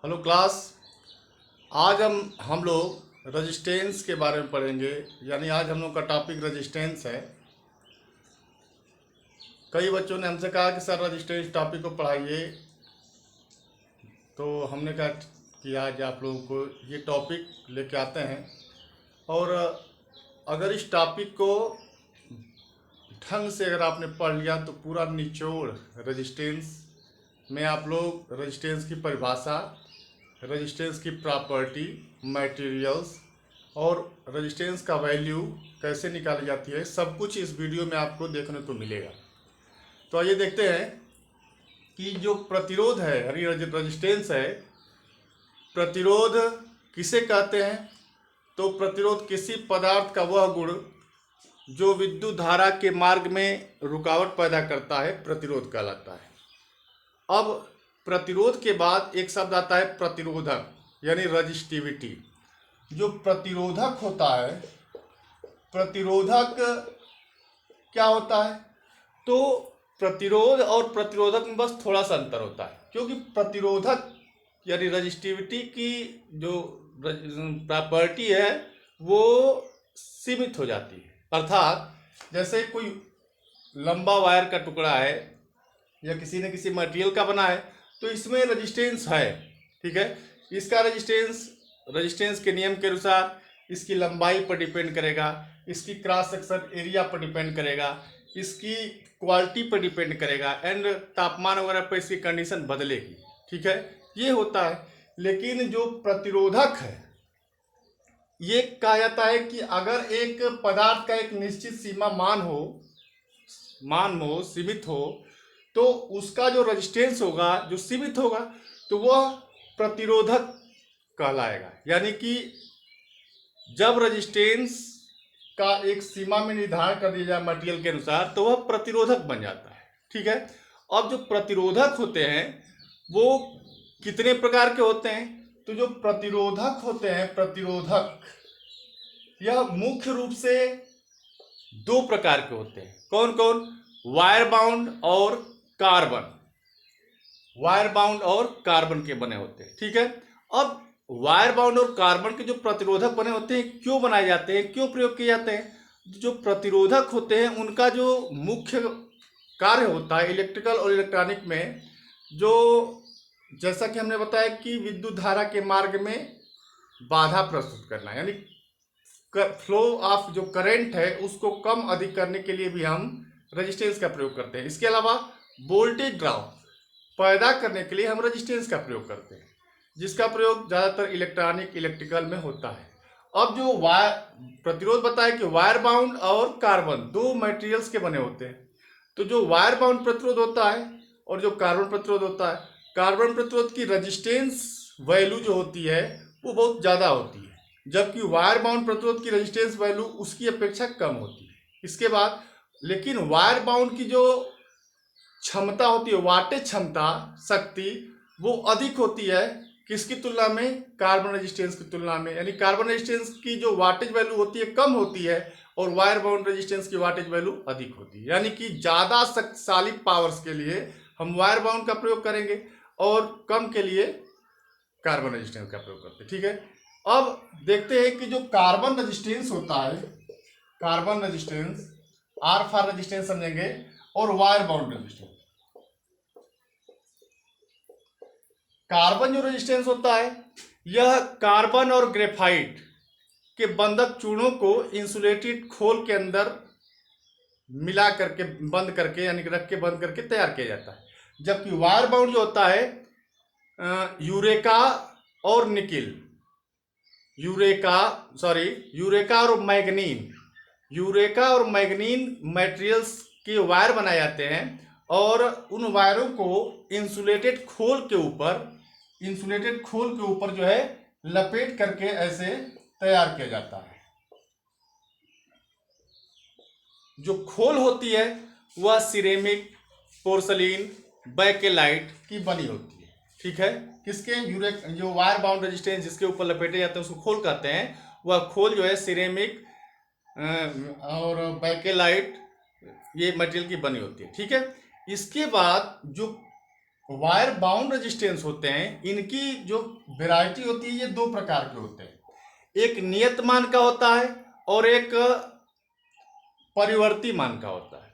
Hello class. आज हम लोग रेजिस्टेंस के बारे में पढ़ेंगे। यानी आज हम लोग का टॉपिक रेजिस्टेंस है। कई बच्चों ने हमसे कहा कि सर रेजिस्टेंस टॉपिक को पढ़ाइए, तो हमने कहा कि आज आप लोगों को ये टॉपिक लेके आते हैं। और अगर इस टॉपिक को ढंग से अगर आपने पढ़ लिया तो पूरा निचोड़ रेजिस्टेंस में आप लोग रेजिस्टेंस की परिभाषा, रेजिस्टेंस की प्रॉपर्टी, मटेरियल्स और रेजिस्टेंस का वैल्यू कैसे निकाली जाती है, सब कुछ इस वीडियो में आपको देखने को मिलेगा। तो आइए देखते हैं कि जो प्रतिरोध है यानी रेजिस्टेंस है, प्रतिरोध किसे कहते हैं। तो प्रतिरोध किसी पदार्थ का वह गुण जो विद्युत धारा के मार्ग में रुकावट पैदा करता है, प्रतिरोध कहलाता है। अब प्रतिरोध के बाद एक शब्द आता है प्रतिरोधक, यानी रजिस्टिविटी। जो प्रतिरोधक होता है, प्रतिरोधक क्या होता है? तो प्रतिरोध और प्रतिरोधक में बस थोड़ा सा अंतर होता है, क्योंकि प्रतिरोधक यानी रजिस्टिविटी की जो प्रॉपर्टी है वो सीमित हो जाती है। अर्थात जैसे कोई लंबा वायर का टुकड़ा है या किसी न किसी मटेरियल का बना है, तो इसमें रेजिस्टेंस है, ठीक है। इसका रेजिस्टेंस के नियम के अनुसार इसकी लंबाई पर डिपेंड करेगा, इसकी क्रॉस सेक्शन एरिया पर डिपेंड करेगा, इसकी क्वालिटी पर डिपेंड करेगा, एंड तापमान वगैरह पर इसकी कंडीशन बदलेगी, ठीक है। ये होता है। लेकिन जो प्रतिरोधक है, ये कहा जाता है कि अगर एक पदार्थ का एक निश्चित सीमा मान हो, सीमित हो, तो उसका जो रेजिस्टेंस होगा, जो सीमित होगा, तो वह प्रतिरोधक कहलाएगा। यानी कि जब रेजिस्टेंस का एक सीमा में निर्धारण कर दिया जाए मटेरियल के अनुसार, तो वह प्रतिरोधक बन जाता है, ठीक है। अब जो प्रतिरोधक होते हैं वो कितने प्रकार के होते हैं? तो जो प्रतिरोधक होते हैं, प्रतिरोधक यह मुख्य रूप से दो प्रकार के होते हैं। कौन कौन? वायर बाउंड और कार्बन। वायर बाउंड और कार्बन के बने होते हैं, ठीक है। अब वायर बाउंड और कार्बन के जो प्रतिरोधक बने होते हैं, क्यों बनाए जाते हैं, क्यों प्रयोग किए जाते हैं? जो प्रतिरोधक होते हैं उनका जो मुख्य कार्य होता है इलेक्ट्रिकल और इलेक्ट्रॉनिक में, जो जैसा कि हमने बताया कि विद्युत धारा के मार्ग में बाधा प्रस्तुत करना, यानी फ्लो ऑफ जो करंट है उसको कम अधिक करने के लिए भी हम रेजिस्टेंस का प्रयोग करते हैं। इसके अलावा वोल्टेज ड्रॉप पैदा करने के लिए हम रेजिस्टेंस का प्रयोग करते हैं, जिसका प्रयोग ज़्यादातर इलेक्ट्रिकल में होता है। अब जो वायर प्रतिरोध बताया कि वायर बाउंड और कार्बन दो मटेरियल्स के बने होते हैं। तो जो वायर बाउंड प्रतिरोध होता है और जो कार्बन प्रतिरोध होता है, कार्बन प्रतिरोध की रेजिस्टेंस वैल्यू जो होती है वो बहुत ज़्यादा होती है, जबकि वायर बाउंड प्रतिरोध की रेजिस्टेंस वैल्यू उसकी अपेक्षा कम होती है। इसके बाद लेकिन वायर बाउंड की जो क्षमता होती है, वाटेज क्षमता, शक्ति, वो अधिक होती है किसकी तुलना में? कार्बन रेजिस्टेंस की तुलना में। यानी कार्बन रेजिस्टेंस की जो वाटेज वैल्यू होती है कम होती है और वायर बाउंड रेजिस्टेंस की वाटेज वैल्यू अधिक होती है। यानी कि ज़्यादा शक्तिशाली पावर्स के लिए हम वायर बाउंड का प्रयोग करेंगे और कम के लिए कार्बन रेजिस्टेंस का प्रयोग करते हैं, ठीक है। अब देखते हैं कि जो कार्बन रेजिस्टेंस होता है, carbon resistance, R for resistance समझेंगे, और वायर बाउंड रेजिस्टेंस। कार्बन जो रेजिस्टेंस होता है, यह कार्बन और ग्रेफाइट के बंधक चूर्णों को इंसुलेटेड खोल के अंदर मिला करके बंद करके, यानी रख के बंद करके तैयार किया जाता है। जबकि वायर बाउंड जो होता है यूरेका और निकिल, यूरेका और मैग्नीन मटेरियल्स के वायर बनाए जाते हैं और उन वायरों को इंसुलेटेड खोल के ऊपर जो है लपेट करके ऐसे तैयार किया जाता है। जो खोल होती है वह सिरेमिक, पोर्सलीन, बैकेलाइट की बनी होती है, ठीक है। किसके? जो वायर बाउंड रेजिस्टेंस जिसके ऊपर लपेटे जाते हैं उसको खोल कहते हैं। वह खोल जो है सिरेमिक और बैकेलाइट ये मटेरियल की बनी होती है, ठीक है। इसके बाद जो वायर बाउंड रेजिस्टेंस होते हैं, इनकी जो वैरायटी होती है ये दो प्रकार के होते हैं। एक नियत मान का होता है और एक परिवर्ती मान का होता है।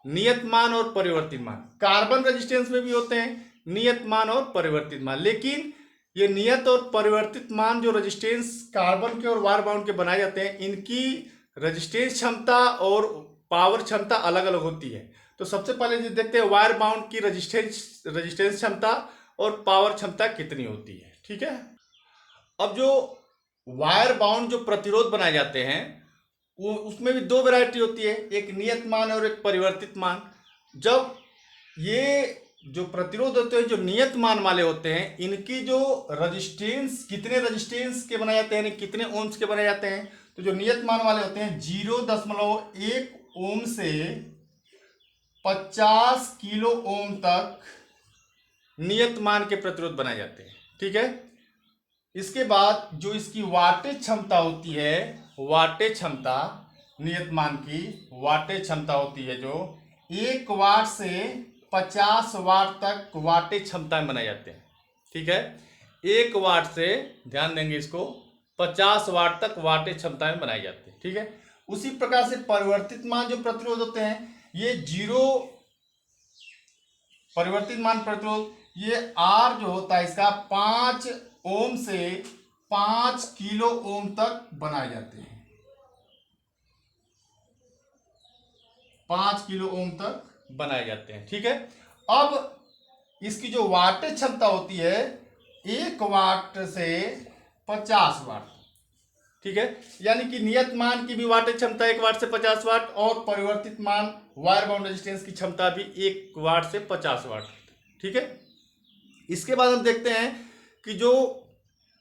नियत मान और परिवर्तित मान कार्बन रेजिस्टेंस में भी होते हैं, नियत मान और परिवर्तित मान। लेकिन ये नियत और परिवर्तित मान जो रेजिस्टेंस कार्बन के और वायर बाउंड के बनाए जाते हैं, इनकी रेजिस्टेंस क्षमता और पावर क्षमता अलग अलग होती है। तो सबसे पहले जो देखते हैं वायर बाउंड की रेजिस्टेंस क्षमता और पावर क्षमता कितनी होती है। ठीक है, अब जो वायर बाउंड जो प्रतिरोध बनाए जाते हैं वो उसमें भी दो वैरायटी होती है, एक नियत मान और एक परिवर्तित मान। जब ये जो प्रतिरोध होते हैं जो नियत मान वाले होते हैं, इनकी जो रेजिस्टेंस कितने रेजिस्टेंस के बनाए जाते हैं, यानी कितने ओम्स के बनाए जाते हैं, तो जो नियत मान वाले होते हैं 0.1 ओम से 50 किलो ओम तक नियत मान के प्रतिरोध बनाए जाते हैं। ठीक है, इसके बाद जो इसकी वाटेज क्षमता होती है, वाटेज क्षमता नियत मान की वाटेज क्षमता होती है जो 1 वाट से 50 वाट तक वाटेज क्षमता में बनाए जाते हैं। ठीक है, 1 वाट से ध्यान देंगे इसको 50 वाट तक वाटेज क्षमता में बनाए जाते हैं। ठीक है, उसी प्रकार से परिवर्तित मान जो प्रतिरोध होते हैं ये परिवर्तित मान प्रतिरोध ये आर जो होता है इसका 5 ओम से 5 किलो ओम तक बनाए जाते हैं। 5 किलो ओम तक बनाए जाते हैं। ठीक है, अब इसकी जो वाटेज क्षमता होती है 1 वाट से 50 वाट। ठीक है, यानी कि नियत मान की भी वाटेज क्षमता 1 वाट से 50 वाट और परिवर्तित मान वायर बाउंड रेजिस्टेंस की क्षमता भी 1 वाट से 50 वाट। ठीक है, इसके बाद हम देखते हैं कि जो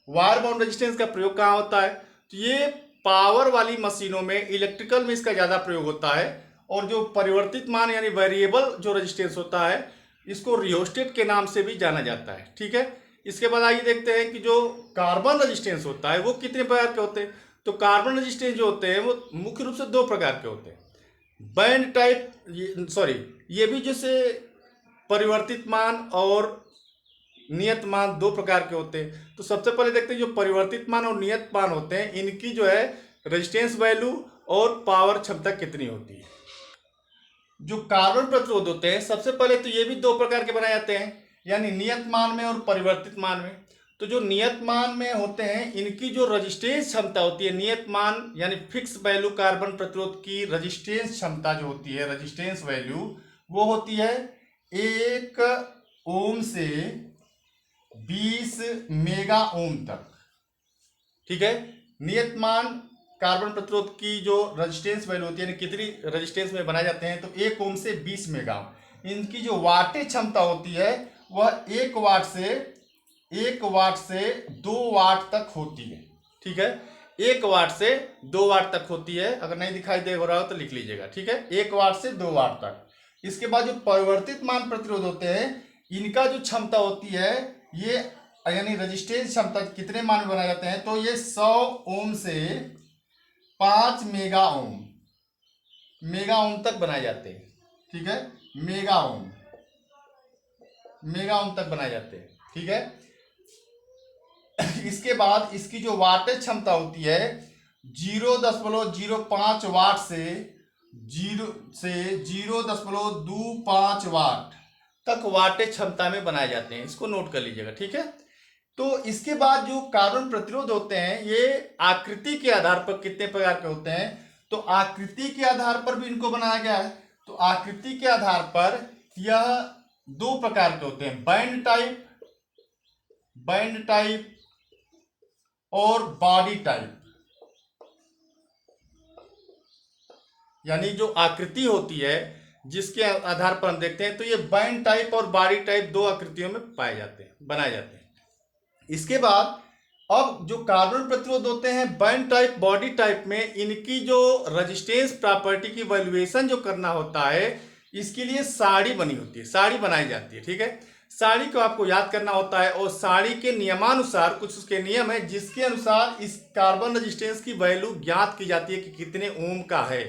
वायर बाउंड रेजिस्टेंस का प्रयोग कहाँ होता है, तो ये पावर वाली मशीनों में इलेक्ट्रिकल में इसका ज़्यादा प्रयोग होता है। और जो परिवर्तित मान यानी वेरिएबल जो रेजिस्टेंस होता है इसको रियोस्टेट के नाम से भी जाना जाता है। ठीक है, इसके बाद आइए देखते हैं कि जो कार्बन रेजिस्टेंस होता है वो कितने प्रकार के होते हैं। तो कार्बन रेजिस्टेंस जो होते हैं वो मुख्य रूप से दो प्रकार के होते हैं, बैंड टाइप ये भी जैसे परिवर्तित मान और नियत मान दो प्रकार के होते हैं। तो सबसे पहले देखते हैं जो परिवर्तित मान और नियत मान होते हैं इनकी जो है रेजिस्टेंस वैल्यू और पावर क्षमता कितनी होती है। जो कार्बन प्रतिरोध होते हैं सबसे पहले तो ये भी दो प्रकार के बनाए जाते हैं, यानी नियत मान में और परिवर्तित मान में। तो जो नियत मान में होते हैं इनकी जो रेजिस्टेंस क्षमता होती है, नियत मान यानी फिक्स वैल्यू कार्बन प्रतिरोध की रेजिस्टेंस क्षमता जो होती है, रेजिस्टेंस वैल्यू वो होती है 1 ओम से 20 मेगा ओम तक। ठीक है, नियत मान कार्बन प्रतिरोध की जो रेजिस्टेंस वैल्यू होती है यानी कितनी रेजिस्टेंस में बनाए जाते हैं, तो 1 ओम से 20 मेगा ओम। इनकी जो वाटेज क्षमता होती है वह 1 वाट से 2 वाट तक होती है। ठीक है, 1 वाट से 2 वाट तक होती है। अगर नहीं दिखाई दे रहा हो तो लिख लीजिएगा। ठीक है, 1 वाट से 2 वाट तक। इसके बाद जो परिवर्तित मान प्रतिरोध होते हैं इनका जो क्षमता होती है ये यानी रेजिस्टेंस क्षमता कितने मान में बनाए जाते हैं, तो ये 100 ओम से 5 मेगा ओम तक बनाए जाते हैं। ठीक है, मेगा ओम तक बनाए जाते हैं। ठीक है, इसके बाद इसकी जो वाटेज क्षमता होती है 0.05 वाट से 0.25 वाट तक वाटेज क्षमता में बनाए जाते हैं। इसको नोट कर लीजिएगा। ठीक है, तो इसके बाद जो कार्बन प्रतिरोध होते हैं ये आकृति के आधार पर कितने प्रकार के होते हैं, तो आकृति के आधार पर भी इनको बनाया गया है। तो आकृति के आधार पर यह 2 प्रकार के होते हैं, बैंड टाइप और बॉडी टाइप। यानी जो आकृति होती है जिसके आधार पर हम देखते हैं, तो ये बैंड टाइप और बॉडी टाइप 2 आकृतियों में पाए जाते हैं, बनाए जाते हैं। इसके बाद अब जो कार्बन प्रतिरोध होते हैं बैंड टाइप बॉडी टाइप में, इनकी जो रेजिस्टेंस प्रॉपर्टी की वैल्यूएशन जो करना होता है इसके लिए साड़ी बनी होती है, साड़ी बनाई जाती है। ठीक है, साड़ी को आपको याद करना होता है और साड़ी के नियमानुसार कुछ उसके नियम है जिसके अनुसार इस कार्बन रेजिस्टेंस की वैल्यू ज्ञात की जाती है कि कितने ओम का है।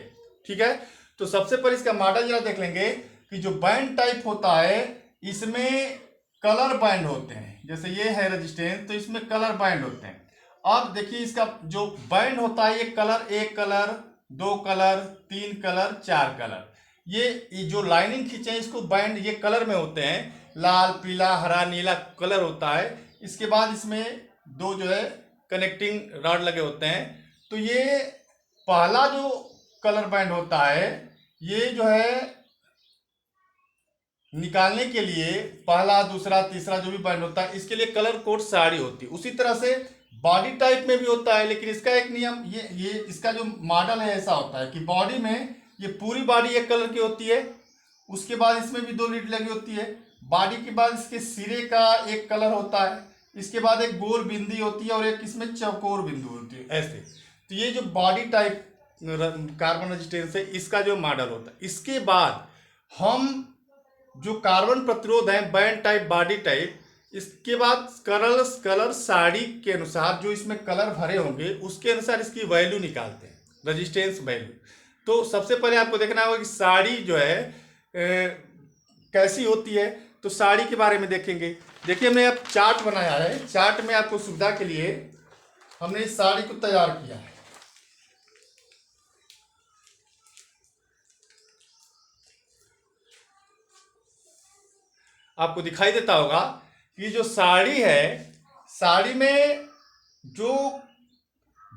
ठीक है, तो सबसे पहले इसका मॉडल जरा देख लेंगे कि जो बैंड टाइप होता है इसमें कलर बैंड होते हैं। जैसे ये है रेजिस्टेंस, तो इसमें कलर बैंड होते हैं। अब देखिए इसका जो बैंड होता है, ये कलर, एक कलर, दो कलर, तीन कलर, चार कलर, ये जो लाइनिंग खींचे हैं इसको बैंड, ये कलर में होते हैं। लाल, पीला, हरा, नीला कलर होता है। इसके बाद इसमें दो जो है कनेक्टिंग रॉड लगे होते हैं। तो ये पहला जो कलर बैंड होता है, ये जो है निकालने के लिए पहला, दूसरा, तीसरा जो भी बैंड होता है, इसके लिए कलर कोड साड़ी होती है। उसी तरह से बॉडी टाइप में भी होता है, लेकिन इसका एक नियम, ये इसका जो मॉडल है ऐसा होता है कि बॉडी में ये पूरी बॉडी एक कलर की होती है, उसके बाद इसमें भी दो लीड लगी होती है, बॉडी के बाद इसके सिरे का एक कलर होता है, इसके बाद एक गोल बिंदी होती है और एक इसमें चौकोर बिंदु होती है, ऐसे। तो ये जो बॉडी टाइप कार्बन रेजिस्टेंस है, इसका जो मॉडल होता है। इसके बाद हम जो कार्बन प्रतिरोध है, बैंड टाइप, बॉडी टाइप, इसके बाद कलर साड़ी के अनुसार जो इसमें कलर भरे होंगे उसके अनुसार इसकी वैल्यू निकालते हैं, रेजिस्टेंस वैल्यू। तो सबसे पहले आपको देखना होगा कि साड़ी जो है कैसी होती है। तो साड़ी के बारे में देखेंगे। देखिए हमने अब चार्ट बनाया है, चार्ट में आपको सुविधा के लिए हमने इस साड़ी को तैयार किया है। आपको दिखाई देता होगा कि जो साड़ी है, साड़ी में जो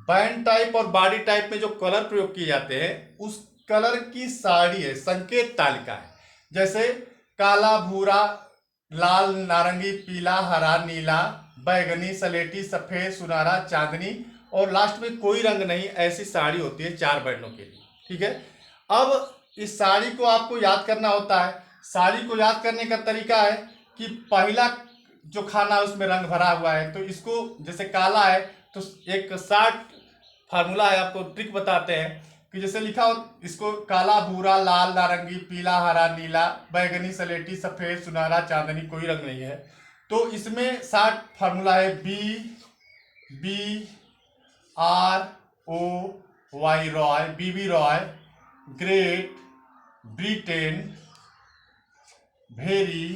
बैंड टाइप और बॉडी टाइप में जो कलर प्रयोग किए जाते हैं, उस कलर की साड़ी है, संकेत तालिका है। जैसे काला, भूरा, लाल, नारंगी, पीला, हरा, नीला, बैगनी, सलेटी, सफेद, सुनहरा, चांदनी और लास्ट में कोई रंग नहीं, ऐसी साड़ी होती है 4 बैंडों के लिए। ठीक है। अब इस साड़ी को आपको याद करना होता है। साड़ी को याद करने का तरीका है कि पहला जो खाना है उसमें रंग भरा हुआ है, तो इसको जैसे काला है तो एक 60 फार्मूला है, आपको ट्रिक बताते हैं कि जैसे लिखा हो इसको काला, भूरा, लाल, नारंगी, पीला, हरा, नीला, बैगनी, सलेटी, सफेद, सुनहरा, चांदनी, कोई रंग नहीं है। तो इसमें 60 फार्मूला है। B R O Y, Roy, BB Roy, great Britain, very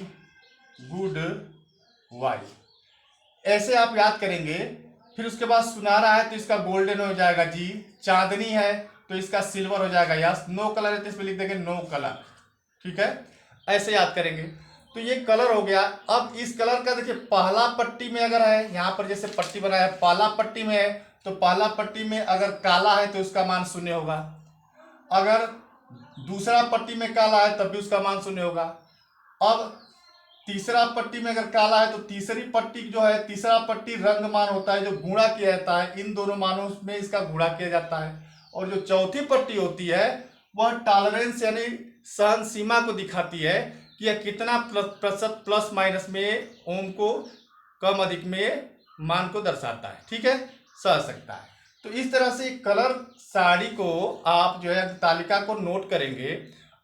good Y, ऐसे आप याद करेंगे। फिर उसके बाद सुनहरा है तो इसका गोल्डन हो जाएगा जी, चांदनी है तो इसका सिल्वर हो जाएगा यस, नो कलर है तो इसमें लिख देंगे नो कलर। ठीक है, ऐसे याद करेंगे। तो ये कलर हो गया। अब इस कलर का देखिए पहला पट्टी में अगर है, यहाँ पर जैसे पट्टी बनाया है, पहला पट्टी में है तो पहला पट्टी में अगर काला है तो उसका मान 0 होगा। अगर दूसरा पट्टी में काला है तब भी उसका मान 0 होगा। अब तीसरा पट्टी में अगर काला है तो तीसरी पट्टी जो है, तीसरा पट्टी रंग मान होता है जो गुणा किया जाता है, इन दोनों मानों में इसका गुणा किया जाता है। और जो चौथी पट्टी होती है वह टॉलरेंस यानी सहन सीमा को दिखाती है कि यह कितना प्रतिशत प्लस माइनस में ओम को कम अधिक में मान को दर्शाता है। ठीक है, सह सकता है। तो इस तरह से कलर साड़ी को आप जो है अंक तालिका को नोट करेंगे।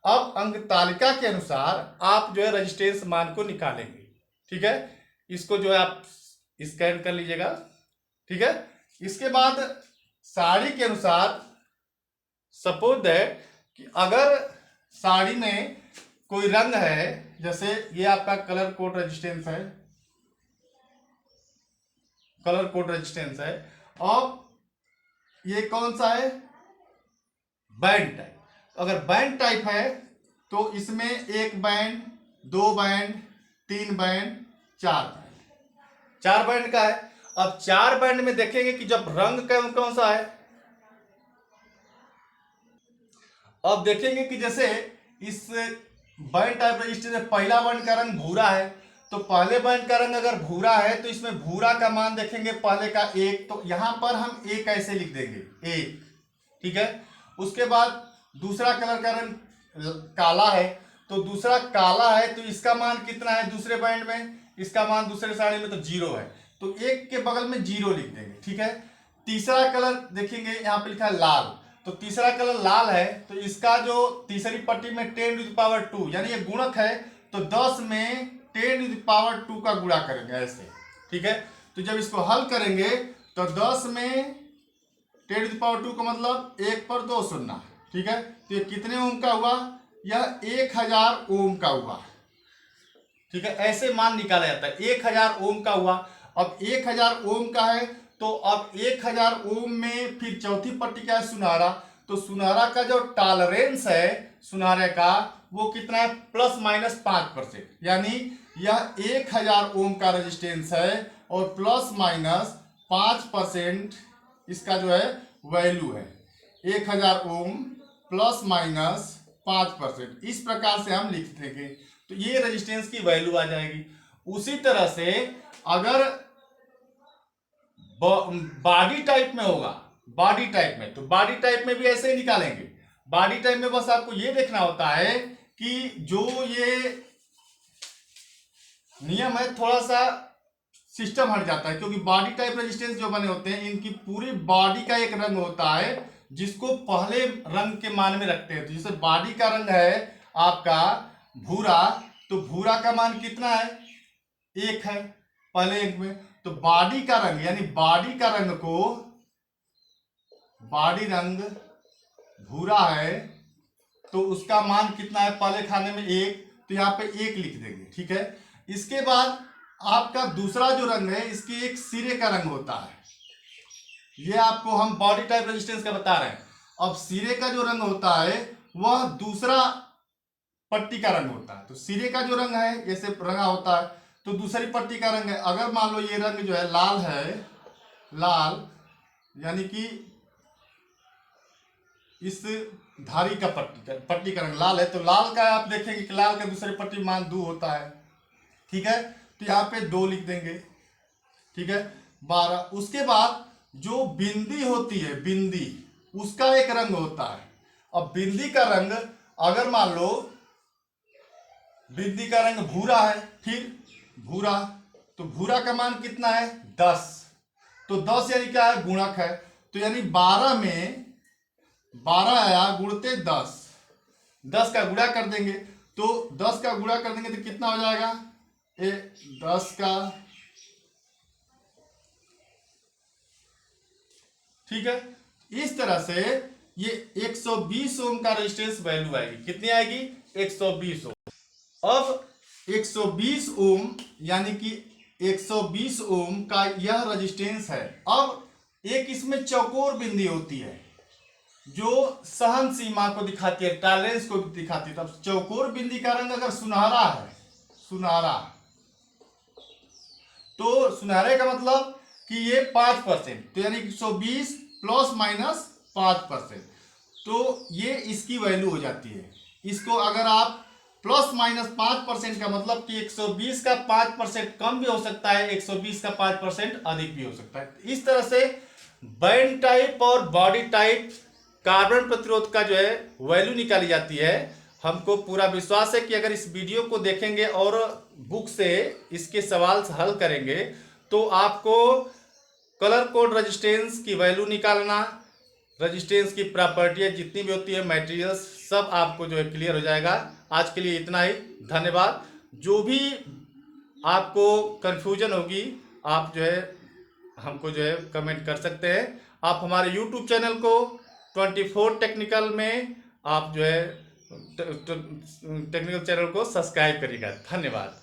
अब अंक तालिका के अनुसार आप जो है रेजिस्टेंस मान को निकालेंगे। ठीक है, इसको जो है आप स्कैन कर लीजिएगा। ठीक है, इसके बाद साड़ी के अनुसार सपोज है कि अगर साड़ी में कोई रंग है, जैसे ये आपका कलर कोड रेजिस्टेंस है, कलर कोड रेजिस्टेंस है, और ये कौन सा है, बैंड टाइप। अगर बैंड टाइप है तो इसमें 1 band, 2 band, 3 band, 4 band, 4 band का है। अब 4 बैंड में देखेंगे कि जब रंग कौन सा है। अब देखेंगे कि जैसे इस बैंड टाइप रजिस्टर में पहला बैंड का रंग भूरा है, तो पहले बैंड का रंग अगर भूरा है तो इसमें भूरा का मान देखेंगे पहले का 1, तो यहां पर हम 1 ऐसे लिख देंगे 1। ठीक है, उसके बाद दूसरा कलर का रंग काला है, तो दूसरा काला है तो इसका मान कितना है दूसरे बैंड में, इसका मान दूसरे साड़ी में तो 0 है, तो 1 के बगल में 0 लिख देंगे। ठीक है, तीसरा कलर देखेंगे यहाँ पे लिखा है लाल, तो तीसरा कलर लाल है तो इसका जो तीसरी पट्टी में 10⁻², यानी ये गुणक है तो 10 में 10⁻² का गुणा करेंगे ऐसे। ठीक है, तो जब इसको हल करेंगे तो 10 में 10⁻² का मतलब 1 पर 2 शून्य। ठीक है, तो ये कितने ओम का हुआ, यह 1000 ओम का हुआ। ठीक है, ऐसे मान निकाला जाता है। 1000 ओम का हुआ, अब 1000 ओम का है तो अब 1000 ओम में फिर चौथी पट्टी का है सुनहरा, तो सुनहरा का जो टॉलरेंस है सुनहरे का वो कितना है, ±5%, यानी यह 1000 ओम का रेजिस्टेंस है और ±5% इसका जो है वैल्यू है। 1000 ओम ±5%, इस प्रकार से हम लिख देंगे तो ये रेजिस्टेंस की वैल्यू आ जाएगी। उसी तरह से अगर बॉडी टाइप में होगा, बॉडी टाइप में, तो बॉडी टाइप में भी ऐसे ही निकालेंगे। बॉडी टाइप में बस आपको ये देखना होता है कि जो ये नियम है थोड़ा सा सिस्टम हट जाता है, क्योंकि बॉडी टाइप रेजिस्टेंस जो बने होते हैं इनकी पूरी बॉडी का एक रंग होता है जिसको पहले रंग के मान में रखते हैं। तो जैसे बॉडी का रंग है आपका भूरा, तो भूरा का मान कितना है, 1 है पहले एक में। तो बॉडी का रंग यानी बॉडी का रंग को, बॉडी रंग भूरा है तो उसका मान कितना है पहले खाने में 1, तो यहाँ पे 1 लिख देंगे। ठीक है, इसके बाद आपका दूसरा जो रंग है इसके एक सिरे का रंग होता है, ये आपको हम बॉडी टाइप रेजिस्टेंस का बता रहे हैं। अब सिरे का जो रंग होता है वह दूसरा पट्टी का रंग होता है। तो सिरे का जो रंग है जैसे रंगा होता है तो दूसरी पट्टी का रंग है। अगर मान लो ये रंग जो है लाल है, लाल यानी कि इस धारी का पट्टी का रंग लाल है, तो लाल का आप देखेंगे कि लाल का दूसरी पट्टी मान 2 होता है। ठीक है, तो यहाँ पे 2 लिख देंगे। ठीक है, 12। उसके बाद जो बिंदी होती है, बिंदी उसका एक रंग होता है। अब बिंदी का रंग अगर मान लो बिंदी का रंग भूरा है, फिर भूरा, तो भूरा का मान कितना है, 10। तो 10 यानी क्या है, गुणक है, तो यानी 12 में 12 आया गुणते 10, 10 का गुणा कर देंगे। तो 10 का गुणा कर देंगे तो कितना हो जाएगा, 10 का, ठीक है। इस तरह से ये 120 ओम का रेजिस्टेंस वैल्यू आएगी। कितनी आएगी, 120 ओम। अब 120 ओम यानी कि 120 ओम का यह रेजिस्टेंस है। अब एक इसमें चौकोर बिंदी होती है जो सहन सीमा को दिखाती है, टॉलरेंस को दिखाती है। तब चौकोर बिंदी का रंग अगर सुनहरा है, सुनहरा, तो सुनहरे का मतलब कि ये 5%, तो यानी 120 ±5%, तो ये इसकी वैल्यू हो जाती है। इसको अगर आप ±5% का मतलब कि 120 का 5% कम भी हो सकता है, 120 का 5% अधिक भी हो सकता है। इस तरह से बैंड टाइप और बॉडी टाइप कार्बन प्रतिरोध का जो है वैल्यू निकाली जाती है। हमको पूरा विश्वास है कि अगर इस वीडियो को देखेंगे और बुक से इसके सवाल हल करेंगे तो आपको कलर कोड रेजिस्टेंस की वैल्यू निकालना, रेजिस्टेंस की प्रॉपर्टी जितनी भी होती है, मटेरियल्स, सब आपको जो है क्लियर हो जाएगा। आज के लिए इतना ही, धन्यवाद। जो भी आपको कंफ्यूजन होगी आप जो है हमको जो है कमेंट कर सकते हैं। आप हमारे YouTube चैनल को 24 टेक्निकल में आप जो है टेक्निकल चैनल को सब्सक्राइब करिएगा। धन्यवाद।